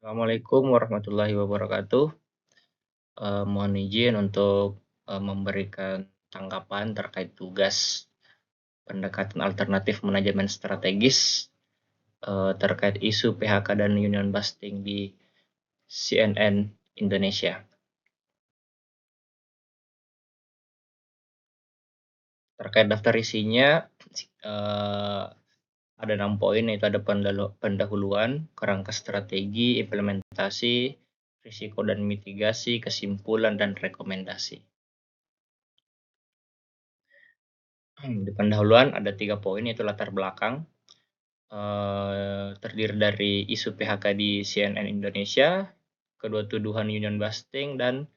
Assalamualaikum warahmatullahi wabarakatuh. Mohon izin untuk memberikan tanggapan terkait tugas pendekatan alternatif manajemen strategis terkait isu PHK dan union busting di CNN Indonesia. Terkait daftar isinya, eh, ada 6 poin, yaitu ada pendahuluan, kerangka strategi, implementasi, risiko dan mitigasi, kesimpulan, dan rekomendasi. Di pendahuluan ada 3 poin, yaitu latar belakang, terdiri dari isu PHK di CNN Indonesia, kedua tuduhan union busting, dan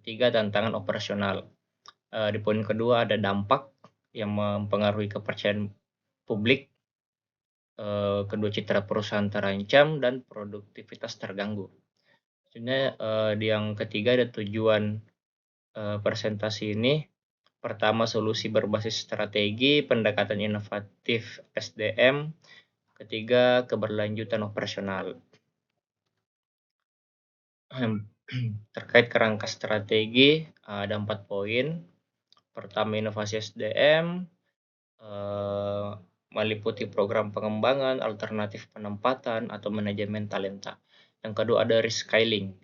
ketiga tantangan operasional. Di poin kedua ada dampak yang mempengaruhi kepercayaan publik, kedua citra perusahaan terancam, dan produktivitas terganggu. Sebenarnya di yang ketiga ada tujuan presentasi ini. Pertama, solusi berbasis strategi, pendekatan inovatif SDM. Ketiga, keberlanjutan operasional. Terkait kerangka strategi, ada 4 poin. Pertama, inovasi SDM, meliputi program pengembangan, alternatif penempatan, atau manajemen talenta. Yang kedua ada reskilling,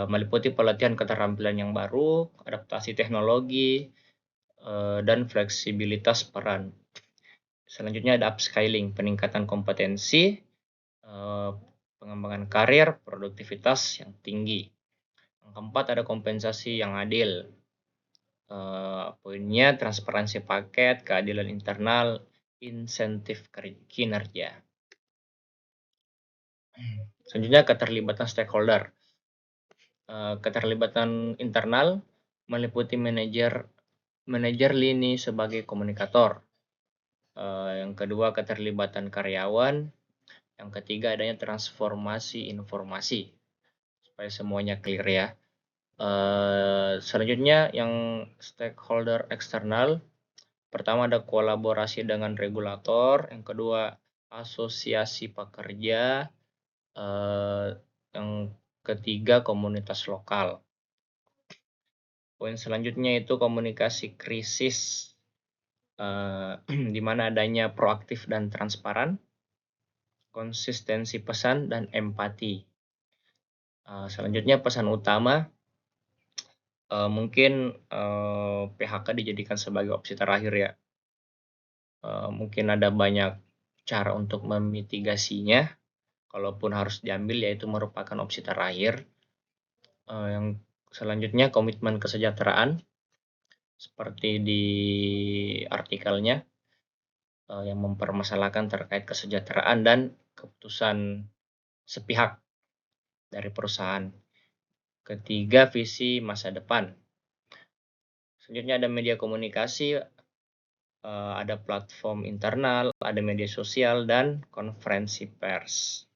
meliputi pelatihan keterampilan yang baru, adaptasi teknologi, dan fleksibilitas peran. Selanjutnya ada upskilling, peningkatan kompetensi, pengembangan karir, produktivitas yang tinggi. Yang keempat ada kompensasi yang adil. Poinnya transparansi paket, keadilan internal, insentif kinerja. Selanjutnya keterlibatan stakeholder. Keterlibatan internal meliputi manajer lini sebagai komunikator. Yang kedua keterlibatan karyawan. Yang ketiga adanya transformasi informasi supaya semuanya clear ya. Selanjutnya yang stakeholder eksternal. Pertama ada kolaborasi dengan regulator, yang kedua asosiasi pekerja, yang ketiga komunitas lokal. Poin selanjutnya itu komunikasi krisis, di mana adanya proaktif dan transparan, konsistensi pesan, dan empati. Selanjutnya pesan utama, mungkin PHK dijadikan sebagai opsi terakhir ya. Mungkin ada banyak cara untuk memitigasinya, kalaupun harus diambil yaitu merupakan opsi terakhir. Yang selanjutnya komitmen kesejahteraan, seperti di artikelnya, yang mempermasalahkan terkait kesejahteraan dan keputusan sepihak dari perusahaan. Ketiga, visi masa depan. Selanjutnya ada media komunikasi, ada platform internal, ada media sosial, dan konferensi pers.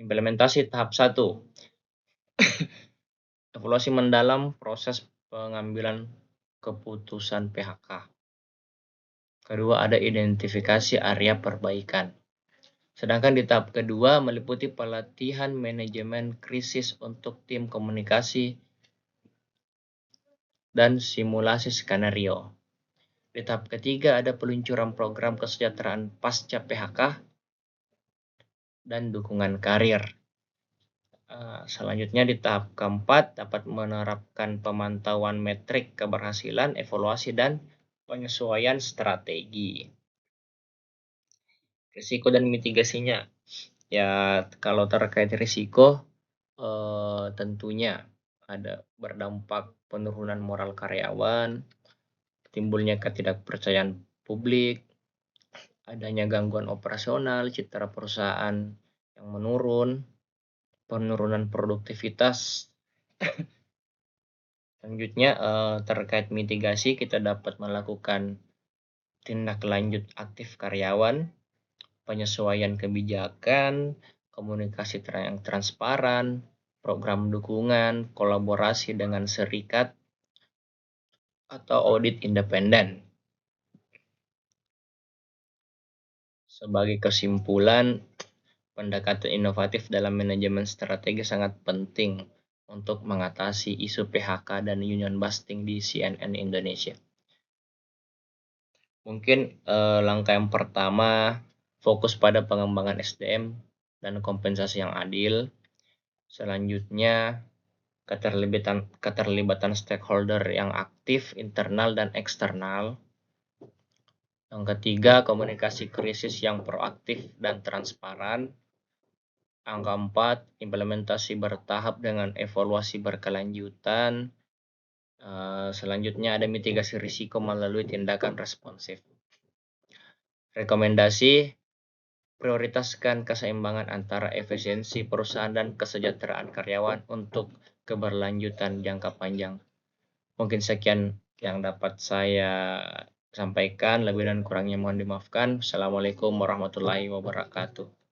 Implementasi tahap 1. Evaluasi mendalam proses pengambilan keputusan PHK. Kedua, ada identifikasi area perbaikan. Sedangkan di tahap kedua meliputi pelatihan manajemen krisis untuk tim komunikasi dan simulasi skenario. Di tahap ketiga ada peluncuran program kesejahteraan pasca PHK dan dukungan karir. Selanjutnya di tahap keempat dapat menerapkan pemantauan metrik keberhasilan, evaluasi, dan penyesuaian strategi. Risiko dan mitigasinya. Ya, kalau terkait risiko, tentunya ada berdampak penurunan moral karyawan, timbulnya ketidakpercayaan publik, adanya gangguan operasional, citra perusahaan yang menurun, penurunan produktivitas. Selanjutnya terkait mitigasi, kita dapat melakukan tindak lanjut aktif karyawan, penyesuaian kebijakan, komunikasi yang transparan, program dukungan, kolaborasi dengan serikat, atau audit independen. Sebagai kesimpulan, Pendekatan inovatif dalam manajemen strategi sangat penting untuk mengatasi isu PHK dan union busting di CNN Indonesia. Mungkin langkah yang pertama fokus pada pengembangan SDM dan kompensasi yang adil. Selanjutnya keterlibatan stakeholder yang aktif internal dan eksternal. Yang ketiga, komunikasi krisis yang proaktif dan transparan. Angka 4, implementasi bertahap dengan evaluasi berkelanjutan. Selanjutnya ada mitigasi risiko melalui tindakan responsif. Rekomendasi, prioritaskan keseimbangan antara efisiensi perusahaan dan kesejahteraan karyawan untuk keberlanjutan jangka panjang. Mungkin sekian yang dapat saya sampaikan, lebih dan kurangnya mohon dimaafkan. Assalamualaikum warahmatullahi wabarakatuh.